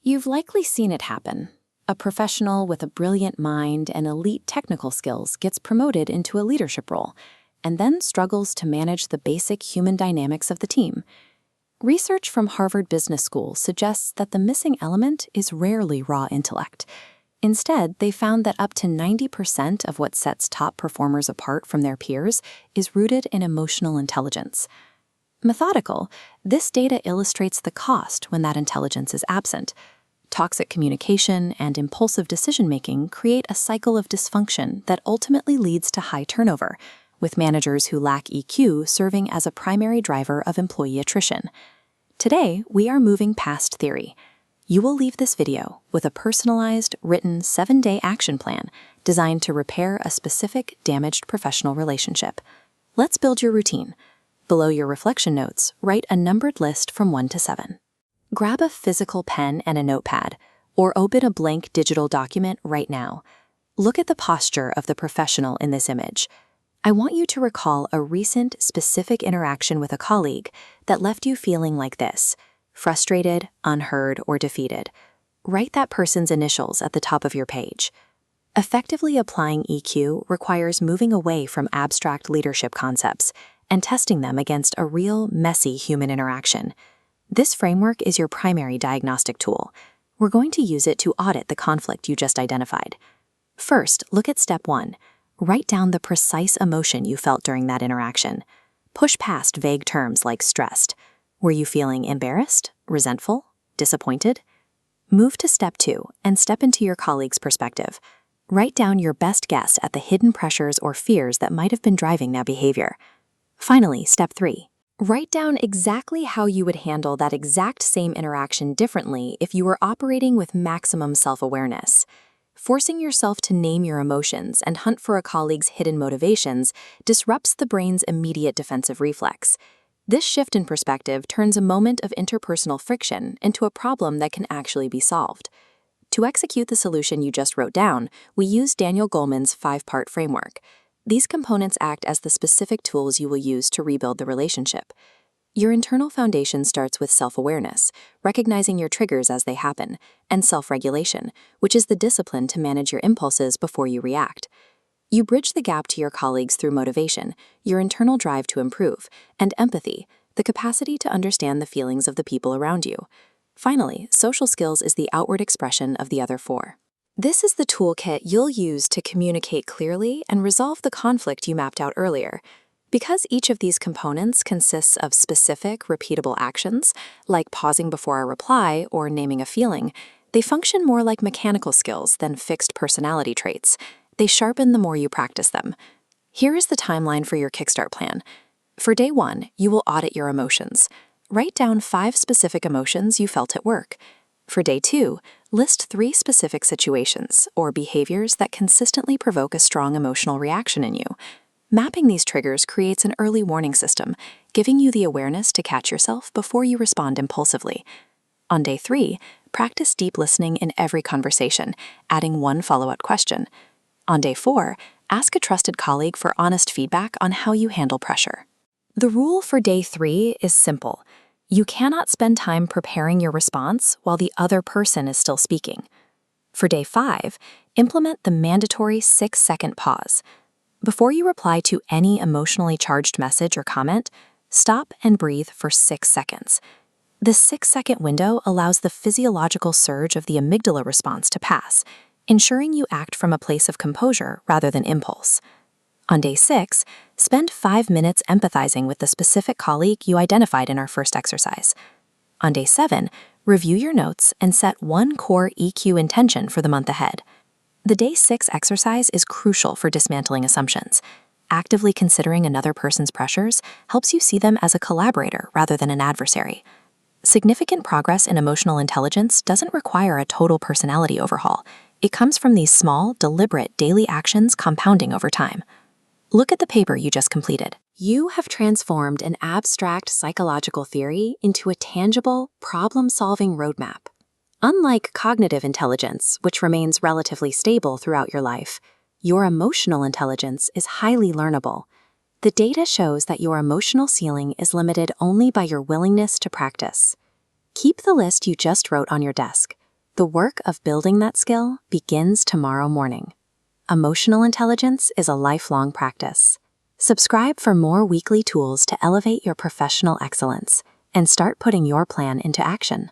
You've likely seen it happen. A professional with a brilliant mind and elite technical skills gets promoted into a leadership role and then struggles to manage the basic human dynamics of the team. Research from Harvard Business School suggests that the missing element is rarely raw intellect. Instead, they found that up to 90% of what sets top performers apart from their peers is rooted in emotional intelligence. Methodical, this data illustrates the cost when that intelligence is absent. Toxic communication and impulsive decision-making create a cycle of dysfunction that ultimately leads to high turnover, with managers who lack EQ serving as a primary driver of employee attrition. Today, we are moving past theory. You will leave this video with a personalized, written 7-day action plan designed to repair a specific damaged professional relationship. Let's build your routine. Below your reflection notes, write a numbered list from 1 to 7. Grab a physical pen and a notepad, or open a blank digital document right now. Look at the posture of the professional in this image. I want you to recall a recent, specific interaction with a colleague that left you feeling like this: frustrated, unheard, or defeated. Write that person's initials at the top of your page. Effectively applying EQ requires moving away from abstract leadership concepts and testing them against a real, messy human interaction. This framework is your primary diagnostic tool. We're going to use it to audit the conflict you just identified. First, look at step 1. Write down the precise emotion you felt during that interaction. Push past vague terms like stressed. Were you feeling embarrassed, resentful, disappointed? Move to step 2 and step into your colleague's perspective. Write down your best guess at the hidden pressures or fears that might have been driving that behavior. Finally, step 3. Write down exactly how you would handle that exact same interaction differently if you were operating with maximum self-awareness. Forcing yourself to name your emotions and hunt for a colleague's hidden motivations disrupts the brain's immediate defensive reflex. This shift in perspective turns a moment of interpersonal friction into a problem that can actually be solved. To execute the solution you just wrote down, we use Daniel Goleman's 5-part framework. These components act as the specific tools you will use to rebuild the relationship. Your internal foundation starts with self-awareness, recognizing your triggers as they happen, and self-regulation, which is the discipline to manage your impulses before you react. You bridge the gap to your colleagues through motivation, your internal drive to improve, and empathy, the capacity to understand the feelings of the people around you. Finally, social skills is the outward expression of the other 4. This is the toolkit you'll use to communicate clearly and resolve the conflict you mapped out earlier. Because each of these components consists of specific, repeatable actions, like pausing before a reply or naming a feeling, they function more like mechanical skills than fixed personality traits. They sharpen the more you practice them. Here is the timeline for your Kickstart plan. For day 1, you will audit your emotions. Write down 5 specific emotions you felt at work. For day 2, list 3 specific situations or behaviors that consistently provoke a strong emotional reaction in you. Mapping these triggers creates an early warning system, giving you the awareness to catch yourself before you respond impulsively. On day 3, practice deep listening in every conversation, adding 1 follow-up question. On day 4, ask a trusted colleague for honest feedback on how you handle pressure. The rule for day 3 is simple. You cannot spend time preparing your response while the other person is still speaking. For day 5, implement the mandatory 6-second pause. Before you reply to any emotionally charged message or comment, stop and breathe for 6 seconds. This 6-second window allows the physiological surge of the amygdala response to pass, ensuring you act from a place of composure rather than impulse. On day 6, spend 5 minutes empathizing with the specific colleague you identified in our first exercise. On day 7, review your notes and set 1 core EQ intention for the month ahead. The day 6 exercise is crucial for dismantling assumptions. Actively considering another person's pressures helps you see them as a collaborator rather than an adversary. Significant progress in emotional intelligence doesn't require a total personality overhaul. It comes from these small, deliberate daily actions compounding over time. Look at the paper you just completed. You have transformed an abstract psychological theory into a tangible, problem-solving roadmap. Unlike cognitive intelligence, which remains relatively stable throughout your life, your emotional intelligence is highly learnable. The data shows that your emotional ceiling is limited only by your willingness to practice. Keep the list you just wrote on your desk. The work of building that skill begins tomorrow morning. Emotional intelligence is a lifelong practice. Subscribe for more weekly tools to elevate your professional excellence and start putting your plan into action.